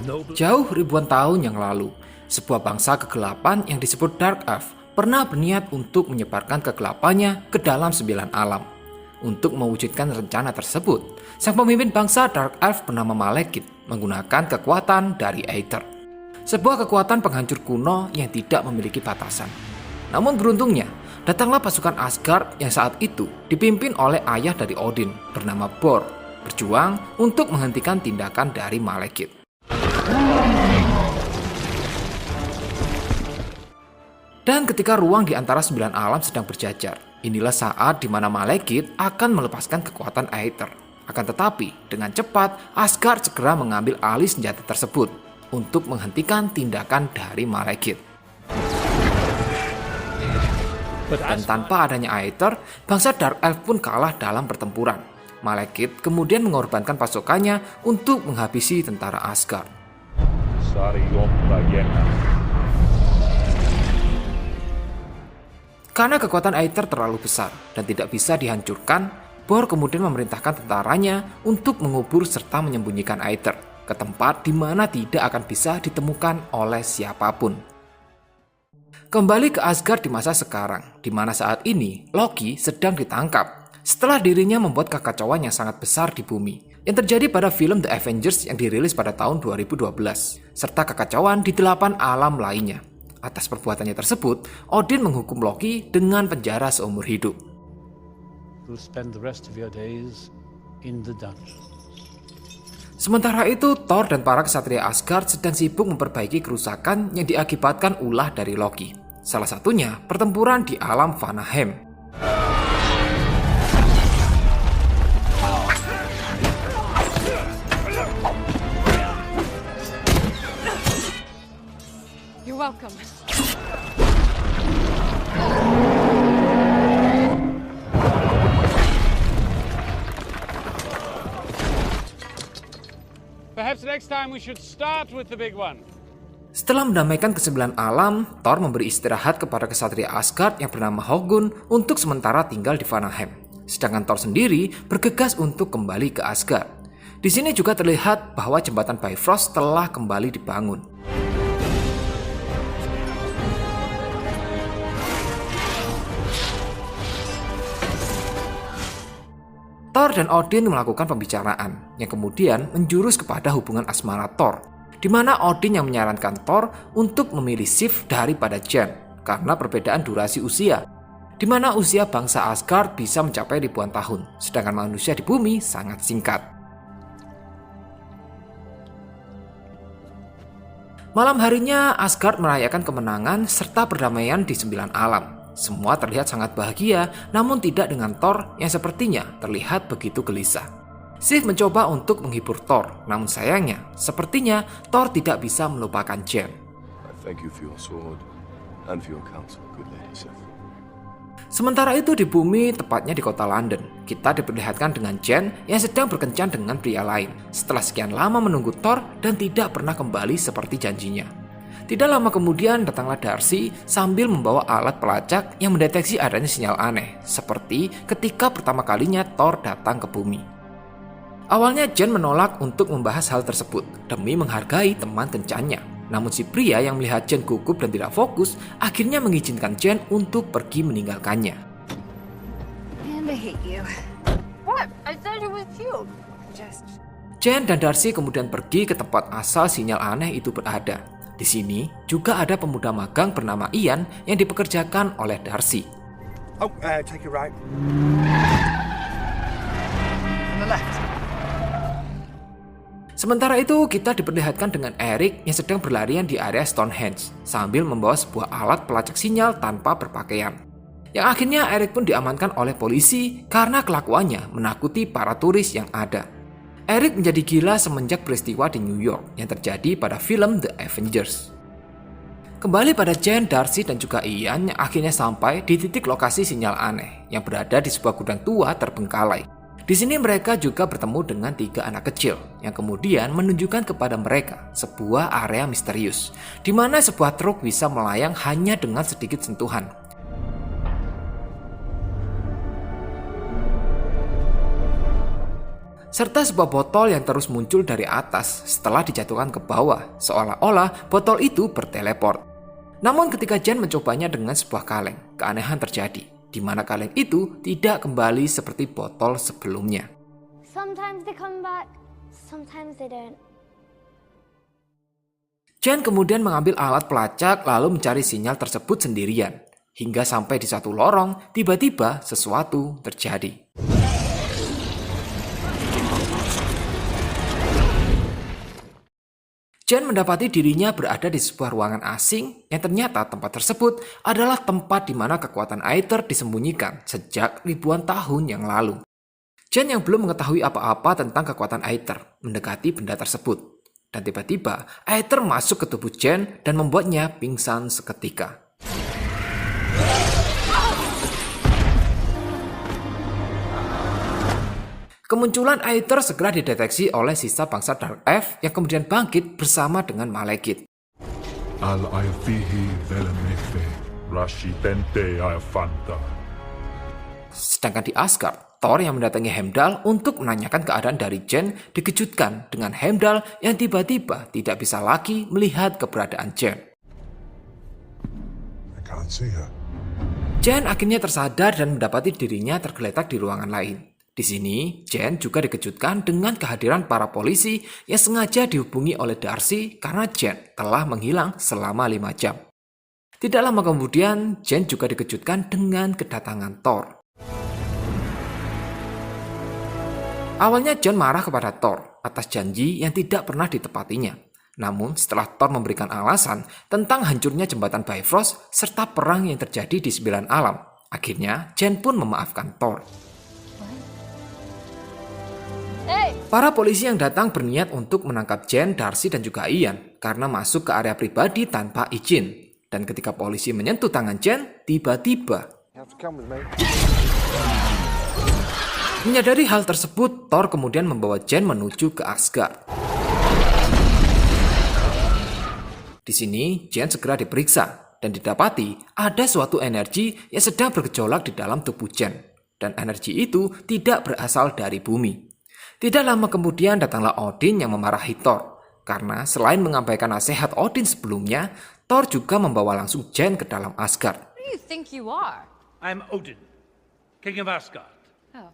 Jauh ribuan tahun yang lalu, sebuah bangsa kegelapan yang disebut Dark Elf pernah berniat untuk menyebarkan kegelapannya ke dalam 9 alam. Untuk mewujudkan rencana tersebut, sang pemimpin bangsa Dark Elf bernama Malekith menggunakan kekuatan dari Aether. Sebuah kekuatan penghancur kuno yang tidak memiliki batasan. Namun beruntungnya, datanglah pasukan Asgard yang saat itu dipimpin oleh ayah dari Odin bernama Bor, berjuang untuk menghentikan tindakan dari Malekith. Dan ketika ruang di antara 9 alam sedang berjajar, inilah saat di mana Malekith akan melepaskan kekuatan Aether. Akan tetapi, dengan cepat, Asgard segera mengambil alih senjata tersebut untuk menghentikan tindakan dari Malekith. Dan tanpa adanya Aether, bangsa Dark Elf pun kalah dalam pertempuran. Malekith kemudian mengorbankan pasukannya untuk menghabisi tentara Asgard. Karena kekuatan Aether terlalu besar dan tidak bisa dihancurkan, Bor kemudian memerintahkan tentaranya untuk mengubur serta menyembunyikan Aether ke tempat di mana tidak akan bisa ditemukan oleh siapapun. Kembali ke Asgard di masa sekarang, di mana saat ini Loki sedang ditangkap setelah dirinya membuat kekacauan yang sangat besar di bumi yang terjadi pada film The Avengers yang dirilis pada tahun 2012, serta kekacauan di 8 alam lainnya. Atas perbuatannya tersebut, Odin menghukum Loki dengan penjara seumur hidup. Sementara itu, Thor dan para ksatria Asgard sedang sibuk memperbaiki kerusakan yang diakibatkan ulah dari Loki. Salah satunya pertempuran di alam Vanaheim. You're welcome. Perhaps next time we should start with the big one. Setelah mendamaikan ke-9 alam, Thor memberi istirahat kepada ksatria Asgard yang bernama Hoggun untuk sementara tinggal di Vanaheim. Sedangkan Thor sendiri bergegas untuk kembali ke Asgard. Di sini juga terlihat bahwa jembatan Bifrost telah kembali dibangun. Thor dan Odin melakukan pembicaraan yang kemudian menjurus kepada hubungan asmara Thor, di mana Odin yang menyarankan Thor untuk memilih Sif daripada Jen karena perbedaan durasi usia, di mana usia bangsa Asgard bisa mencapai ribuan tahun, sedangkan manusia di bumi sangat singkat. Malam harinya Asgard merayakan kemenangan serta perdamaian di 9 alam. Semua terlihat sangat bahagia, namun tidak dengan Thor yang sepertinya terlihat begitu gelisah. Sif mencoba untuk menghibur Thor, namun sayangnya, sepertinya Thor tidak bisa melupakan Jen. Sementara itu di bumi, tepatnya di kota London, kita diperlihatkan dengan Jen yang sedang berkencan dengan pria lain setelah sekian lama menunggu Thor dan tidak pernah kembali seperti janjinya. Tidak lama kemudian datanglah Darcy sambil membawa alat pelacak yang mendeteksi adanya sinyal aneh, seperti ketika pertama kalinya Thor datang ke bumi. Awalnya Jen menolak untuk membahas hal tersebut demi menghargai teman kencannya. Namun si pria yang melihat Jen gugup dan tidak fokus akhirnya mengizinkan Jen untuk pergi meninggalkannya. Jen dan Darcy kemudian pergi ke tempat asal sinyal aneh itu berada. Di sini juga ada pemuda magang bernama Ian yang dipekerjakan oleh Darcy. Take it right. On the left. Sementara itu kita diperlihatkan dengan Eric yang sedang berlarian di area Stonehenge sambil membawa sebuah alat pelacak sinyal tanpa berpakaian. Yang akhirnya Eric pun diamankan oleh polisi karena kelakuannya menakuti para turis yang ada. Eric menjadi gila semenjak peristiwa di New York yang terjadi pada film The Avengers. Kembali pada Jen, Darcy, dan juga Ian yang akhirnya sampai di titik lokasi sinyal aneh yang berada di sebuah gudang tua terbengkalai. Di sini mereka juga bertemu dengan 3 anak kecil yang kemudian menunjukkan kepada mereka sebuah area misterius di mana sebuah truk bisa melayang hanya dengan sedikit sentuhan. serta sebuah botol yang terus muncul dari atas setelah dijatuhkan ke bawah, seolah-olah botol itu berteleport. Namun ketika Jen mencobanya dengan sebuah kaleng, keanehan terjadi, di mana kaleng itu tidak kembali seperti botol sebelumnya. Sometimes they come back, sometimes they don't. Jen kemudian mengambil alat pelacak lalu mencari sinyal tersebut sendirian. Hingga sampai di satu lorong, tiba-tiba sesuatu terjadi. Jen mendapati dirinya berada di sebuah ruangan asing yang ternyata tempat tersebut adalah tempat di mana kekuatan Aether disembunyikan sejak ribuan tahun yang lalu. Jen yang belum mengetahui apa-apa tentang kekuatan Aether mendekati benda tersebut. Dan tiba-tiba, Aether masuk ke tubuh Jen dan membuatnya pingsan seketika. Kemunculan Aether segera dideteksi oleh sisa bangsa Dark Elf yang kemudian bangkit bersama dengan Malekith. Al-Ayfihi Velemefe, Rashitente Ayafanta. Sedangkan di Asgard, Thor yang mendatangi Heimdall untuk menanyakan keadaan dari Jen dikejutkan dengan Heimdall yang tiba-tiba tidak bisa lagi melihat keberadaan Jen. I can't see her. Jen akhirnya tersadar dan mendapati dirinya tergeletak di ruangan lain. Di sini, Jen juga dikejutkan dengan kehadiran para polisi yang sengaja dihubungi oleh Darcy karena Jen telah menghilang selama 5 jam. Tidak lama kemudian, Jen juga dikejutkan dengan kedatangan Thor. Awalnya Jen marah kepada Thor atas janji yang tidak pernah ditepatinya. Namun setelah Thor memberikan alasan tentang hancurnya jembatan Bifrost serta perang yang terjadi di 9 alam, akhirnya Jen pun memaafkan Thor. Para polisi yang datang berniat untuk menangkap Jen, Darcy, dan juga Ian karena masuk ke area pribadi tanpa izin. Dan ketika polisi menyentuh tangan Jen, tiba-tiba menyadari hal tersebut, Thor kemudian membawa Jen menuju ke Asgard. Di sini, Jen segera diperiksa dan didapati ada suatu energi yang sedang bergejolak di dalam tubuh Jen. Dan energi itu tidak berasal dari bumi. Tidak lama kemudian datanglah Odin yang memarahi Thor. Karena selain mengabaikan nasihat Odin sebelumnya, Thor juga membawa langsung Jen ke dalam Asgard. Who do you think you are? I'm Odin, King of Asgard. Oh.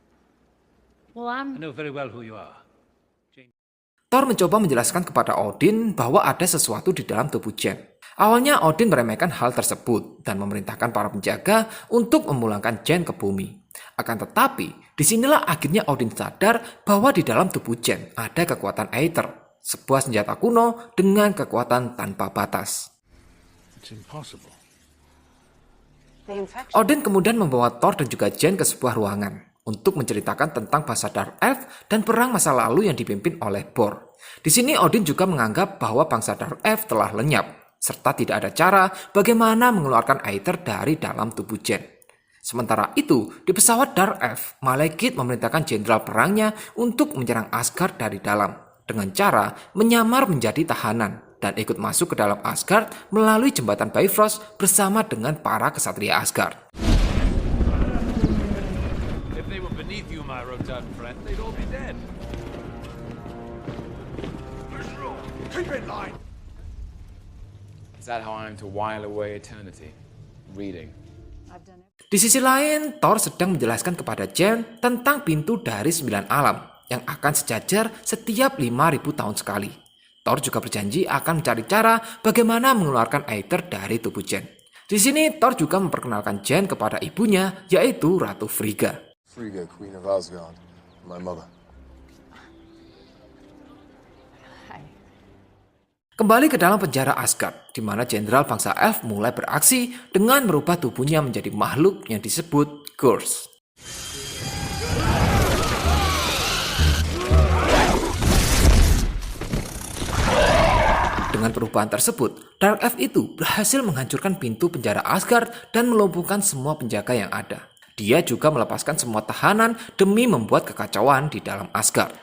Well, I know very well who you are. Thor mencoba menjelaskan kepada Odin bahwa ada sesuatu di dalam tubuh Jen. Awalnya Odin meremehkan hal tersebut dan memerintahkan para penjaga untuk memulangkan Jen ke bumi. Akan tetapi, disinilah akhirnya Odin sadar bahwa di dalam tubuh Jen ada kekuatan Aether, sebuah senjata kuno dengan kekuatan tanpa batas. It's impossible. Odin kemudian membawa Thor dan juga Jen ke sebuah ruangan untuk menceritakan tentang bangsa Dark Elf dan perang masa lalu yang dipimpin oleh Bor. Di sini Odin juga menganggap bahwa bangsa Dark Elf telah lenyap, serta tidak ada cara bagaimana mengeluarkan Aether dari dalam tubuh Jen. Sementara itu, di pesawat Dark Elf, Malekith memerintahkan jenderal perangnya untuk menyerang Asgard dari dalam, dengan cara menyamar menjadi tahanan dan ikut masuk ke dalam Asgard melalui jembatan Bifrost bersama dengan para kesatria Asgard. If they were beneath you, my rotund friend, they'd all be dead. Keep in line. Is that how I'm to while away eternity? Reading. Di sisi lain, Thor sedang menjelaskan kepada Jen tentang pintu dari 9 alam yang akan sejajar setiap 5.000 tahun sekali. Thor juga berjanji akan mencari cara bagaimana mengeluarkan Aether dari tubuh Jen. Di sini Thor juga memperkenalkan Jen kepada ibunya, yaitu Ratu Frigga. Frigga, Queen of Asgard, my mother. Kembali ke dalam penjara Asgard, di mana jenderal bangsa Elf mulai beraksi dengan merubah tubuhnya menjadi makhluk yang disebut Gorse. Dengan perubahan tersebut, Dark Elf itu berhasil menghancurkan pintu penjara Asgard dan melumpuhkan semua penjaga yang ada. Dia juga melepaskan semua tahanan demi membuat kekacauan di dalam Asgard.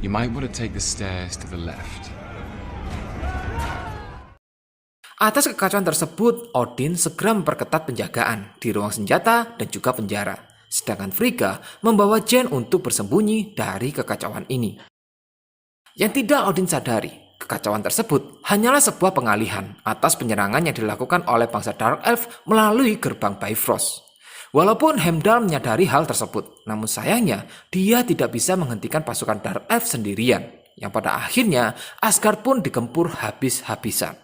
You might want to take the stairs to the left. Atas kekacauan tersebut, Odin segera memperketat penjagaan di ruang senjata dan juga penjara. Sedangkan Frigga membawa Jen untuk bersembunyi dari kekacauan ini. Yang tidak Odin sadari, kekacauan tersebut hanyalah sebuah pengalihan atas penyerangan yang dilakukan oleh bangsa Dark Elf melalui gerbang Bifrost. Walaupun Heimdall menyadari hal tersebut, namun sayangnya dia tidak bisa menghentikan pasukan Dark Elf sendirian, yang pada akhirnya Asgard pun digempur habis-habisan.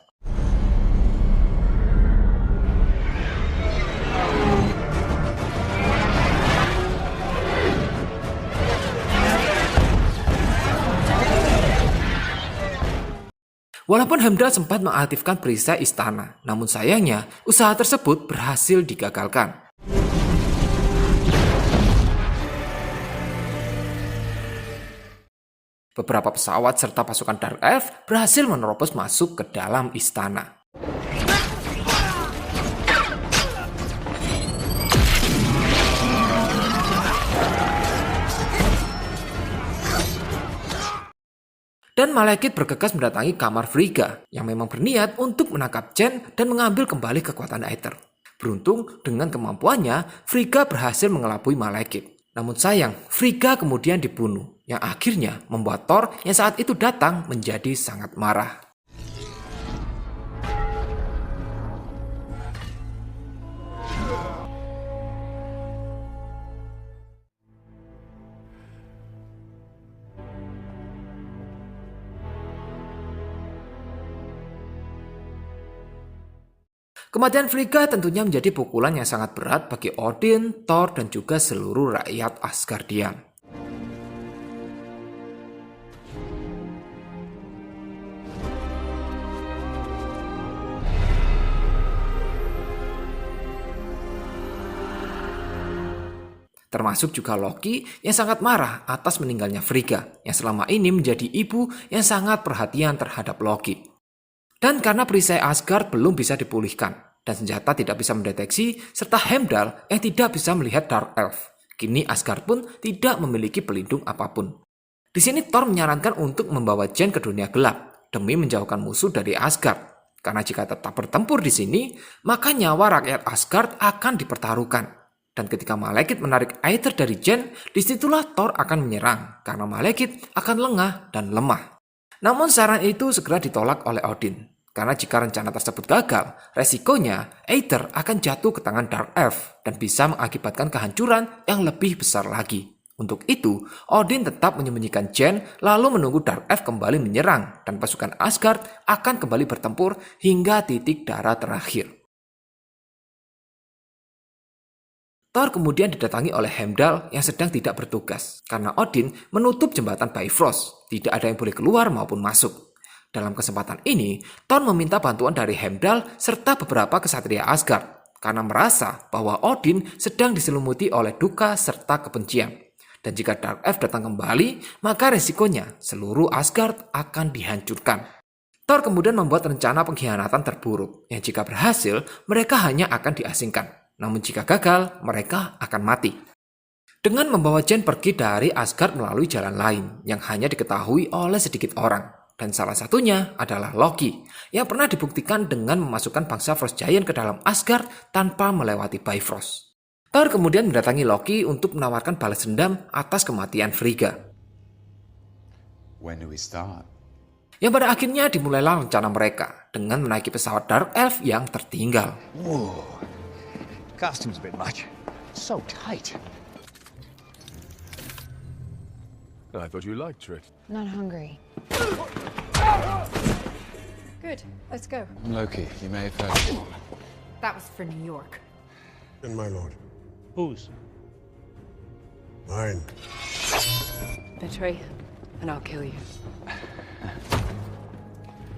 Walaupun Heimdall sempat mengaktifkan perisai istana, namun sayangnya usaha tersebut berhasil digagalkan. Beberapa pesawat serta pasukan Dark Elf berhasil menerobos masuk ke dalam istana. Dan Malekith bergegas mendatangi kamar Frigga yang memang berniat untuk menangkap Jen dan mengambil kembali kekuatan Aether. Beruntung dengan kemampuannya, Frigga berhasil mengelabui Malekith. Namun sayang, Frigga kemudian dibunuh, yang akhirnya membuat Thor yang saat itu datang menjadi sangat marah. Kematian Frigga tentunya menjadi pukulan yang sangat berat bagi Odin, Thor, dan juga seluruh rakyat Asgardian. Termasuk juga Loki yang sangat marah atas meninggalnya Frigga, yang selama ini menjadi ibu yang sangat perhatian terhadap Loki. Dan karena perisai Asgard belum bisa dipulihkan, dan senjata tidak bisa mendeteksi, serta Heimdall yang tidak bisa melihat Dark Elf, kini Asgard pun tidak memiliki pelindung apapun. Di sini Thor menyarankan untuk membawa Jen ke dunia gelap, demi menjauhkan musuh dari Asgard. Karena jika tetap bertempur di sini, maka nyawa rakyat Asgard akan dipertaruhkan. Dan ketika Malekith menarik Aether dari Jen, disitulah Thor akan menyerang, karena Malekith akan lengah dan lemah. Namun saran itu segera ditolak oleh Odin, karena jika rencana tersebut gagal, resikonya Aether akan jatuh ke tangan Dark Elf dan bisa mengakibatkan kehancuran yang lebih besar lagi. Untuk itu, Odin tetap menyembunyikan Jen lalu menunggu Dark Elf kembali menyerang dan pasukan Asgard akan kembali bertempur hingga titik darah terakhir. Thor kemudian didatangi oleh Heimdall yang sedang tidak bertugas, karena Odin menutup jembatan Bifrost, tidak ada yang boleh keluar maupun masuk. Dalam kesempatan ini, Thor meminta bantuan dari Heimdall serta beberapa kesatria Asgard, karena merasa bahwa Odin sedang diselumuti oleh duka serta kebencian. Dan jika Dark Elf datang kembali, maka resikonya seluruh Asgard akan dihancurkan. Thor kemudian membuat rencana pengkhianatan terburuk, yang jika berhasil, mereka hanya akan diasingkan. Namun jika gagal, mereka akan mati. Dengan membawa Jen pergi dari Asgard melalui jalan lain yang hanya diketahui oleh sedikit orang. Dan salah satunya adalah Loki, yang pernah dibuktikan dengan memasukkan bangsa Frost Giant ke dalam Asgard tanpa melewati Bifrost. Thor kemudian mendatangi Loki untuk menawarkan balas dendam atas kematian Frigga. When do we start? Yang pada akhirnya dimulailah rencana mereka dengan menaiki pesawat Dark Elf yang tertinggal. Whoa. Costume's a bit much. So tight. I thought you liked it. Not hungry. Good. Let's go. I'm Loki. You may have heard. That was for New York. And my lord. Whose? Mine. Betray, and I'll kill you.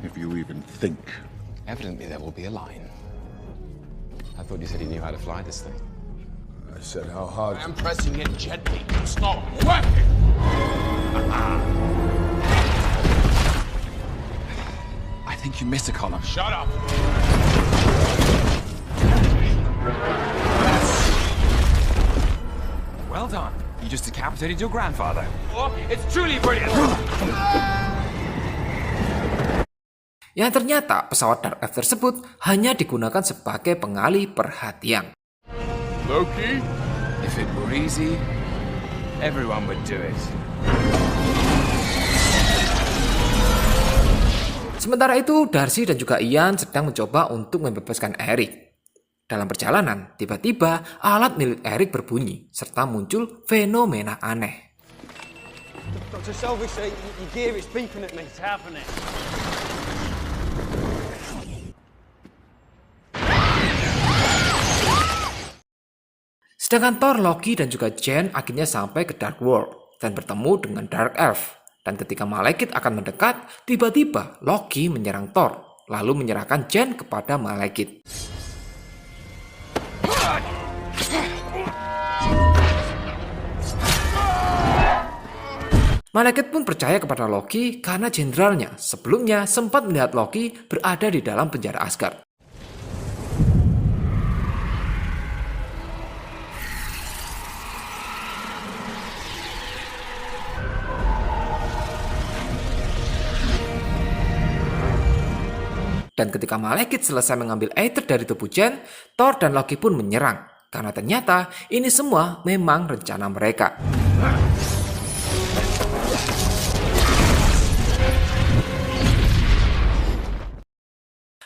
If you even think. Evidently, there will be a line. I thought you said you knew how to fly this thing. I said how hard. I'm pressing it gently. It's not working. I think you missed a column. Shut up. Well done. You just decapitated your grandfather. Oh, it's truly brilliant. Yang ternyata pesawat Dark F tersebut hanya digunakan sebagai pengalih perhatian. Loki? If it were easy, everyone would do it. Sementara itu, Darcy dan juga Ian sedang mencoba untuk membebaskan Eric. Dalam perjalanan, tiba-tiba alat milik Eric berbunyi, serta muncul fenomena aneh. Dr. Selvis, your gear is beeping at me. What's happening? Sedangkan Thor, Loki, dan juga Jane akhirnya sampai ke Dark World dan bertemu dengan Dark Elf. Dan ketika malaikat akan mendekat, tiba-tiba Loki menyerang Thor, lalu menyerahkan Jane kepada malaikat. Malaikat pun percaya kepada Loki karena jenderalnya sebelumnya sempat melihat Loki berada di dalam penjara Asgard. Dan ketika malaikat selesai mengambil Aether dari tubuh Jane, Thor dan Loki pun menyerang. Karena ternyata ini semua memang rencana mereka.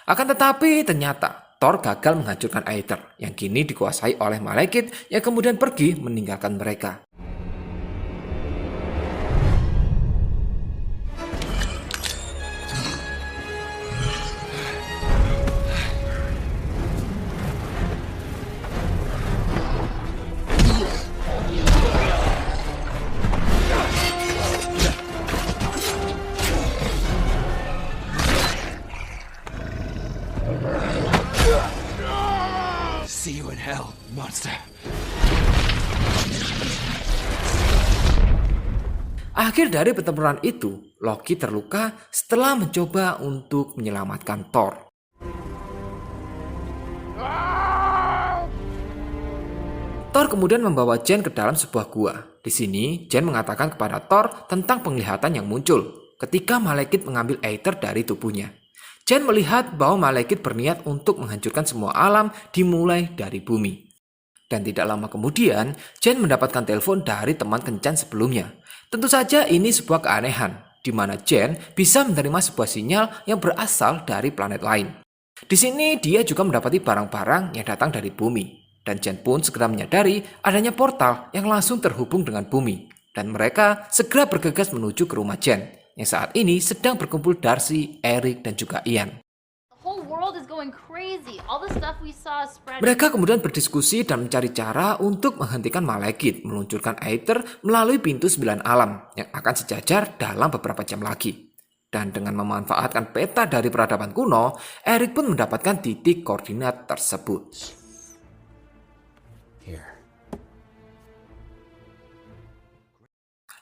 Akan tetapi ternyata Thor gagal menghancurkan Aether yang kini dikuasai oleh malaikat yang kemudian pergi meninggalkan mereka. See you in hell, monster. Akhir dari pertempuran itu, Loki terluka setelah mencoba untuk menyelamatkan Thor. Thor kemudian membawa Jane ke dalam sebuah gua. Di sini, Jane mengatakan kepada Thor tentang penglihatan yang muncul ketika malaikat mengambil Aether dari tubuhnya. Jane melihat bahwa malaikat berniat untuk menghancurkan semua alam dimulai dari bumi. Dan tidak lama kemudian, Jane mendapatkan telepon dari teman kencan sebelumnya. Tentu saja ini sebuah keanehan, di mana Jane bisa menerima sebuah sinyal yang berasal dari planet lain. Di sini dia juga mendapati barang-barang yang datang dari bumi. Dan Jane pun segera menyadari adanya portal yang langsung terhubung dengan bumi. Dan mereka segera bergegas menuju ke rumah Jane, yang saat ini sedang berkumpul Darcy, Eric, dan juga Ian. The whole world is going crazy. All the stuff we saw spread. Mereka kemudian berdiskusi dan mencari cara untuk menghentikan malaikat meluncurkan Aether melalui pintu 9 alam yang akan sejajar dalam beberapa jam lagi. Dan dengan memanfaatkan peta dari peradaban kuno, Eric pun mendapatkan titik koordinat tersebut.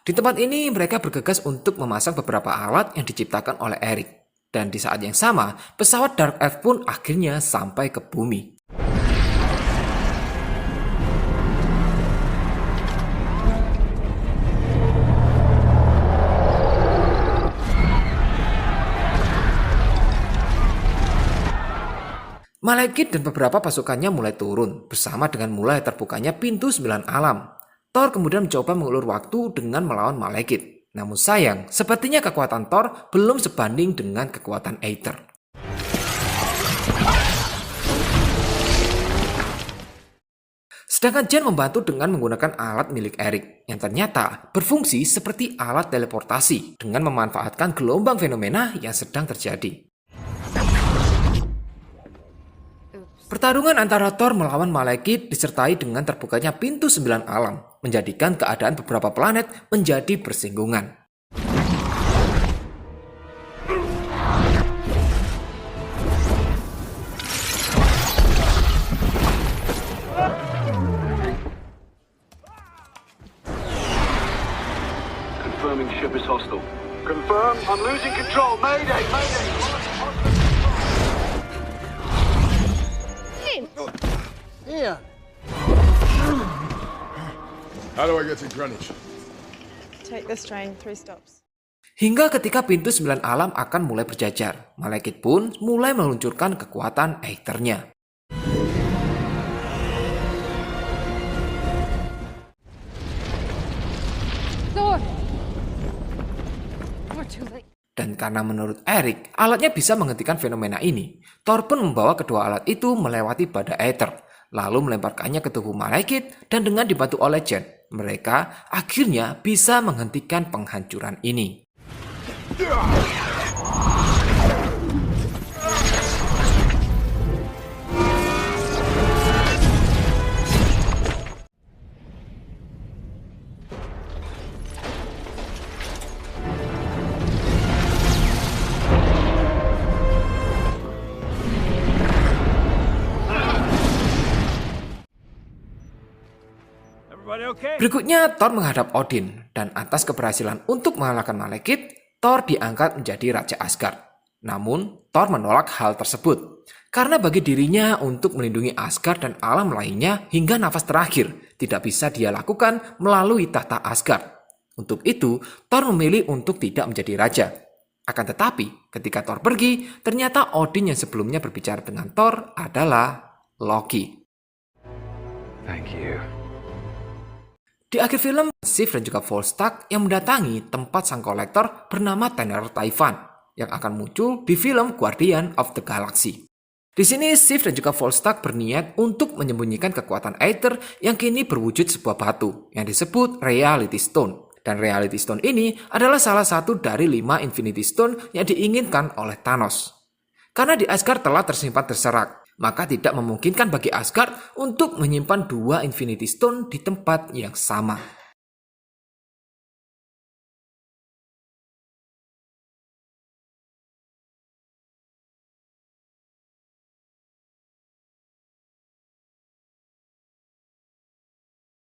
Di tempat ini mereka bergegas untuk memasang beberapa alat yang diciptakan oleh Eric. Dan di saat yang sama, pesawat Dark F pun akhirnya sampai ke bumi. Malaikat dan beberapa pasukannya mulai turun bersama dengan mulai terbukanya pintu 9 alam. Thor kemudian mencoba mengulur waktu dengan melawan malaikat. Namun sayang, sepertinya kekuatan Thor belum sebanding dengan kekuatan Aether. Sedangkan Jane membantu dengan menggunakan alat milik Eric yang ternyata berfungsi seperti alat teleportasi dengan memanfaatkan gelombang fenomena yang sedang terjadi. Pertarungan antara Thor melawan malaikat disertai dengan terbukanya pintu 9 alam, menjadikan keadaan beberapa planet menjadi bersinggungan. Confirming ship is hostile. Confirm, I'm losing control. Mayday, mayday. Yeah. How do I get to Greenwich? Take this train, 3 stops. Hingga ketika pintu 9 alam akan mulai berjajar, Malekith pun mulai meluncurkan kekuatan Aether-nya. Thor! We're too late. Dan karena menurut Eric, alatnya bisa menghentikan fenomena ini, Thor pun membawa kedua alat itu melewati badai Aether, lalu melemparkannya ke tubuh Malekith, dan dengan dibantu oleh Jen, mereka akhirnya bisa menghentikan penghancuran ini. Everybody okay? Berikutnya, Thor menghadap Odin, dan atas keberhasilan untuk mengalahkan Malekith, Thor diangkat menjadi Raja Asgard. Namun, Thor menolak hal tersebut, karena bagi dirinya untuk melindungi Asgard dan alam lainnya hingga nafas terakhir tidak bisa dia lakukan melalui tahta Asgard. Untuk itu, Thor memilih untuk tidak menjadi raja. Akan tetapi, ketika Thor pergi, ternyata Odin yang sebelumnya berbicara dengan Thor adalah Loki. Thank you. Di akhir film, Sif dan juga Volstagg yang mendatangi tempat sang kolektor bernama Tanner Typhon yang akan muncul di film Guardian of the Galaxy. Di sini Sif dan juga Volstagg berniat untuk menyembunyikan kekuatan Aether yang kini berwujud sebuah batu yang disebut Reality Stone. Dan Reality Stone ini adalah salah satu dari 5 Infinity Stone yang diinginkan oleh Thanos. Karena di Asgard telah tersimpan terserak, maka tidak memungkinkan bagi Asgard untuk menyimpan 2 Infinity Stone di tempat yang sama.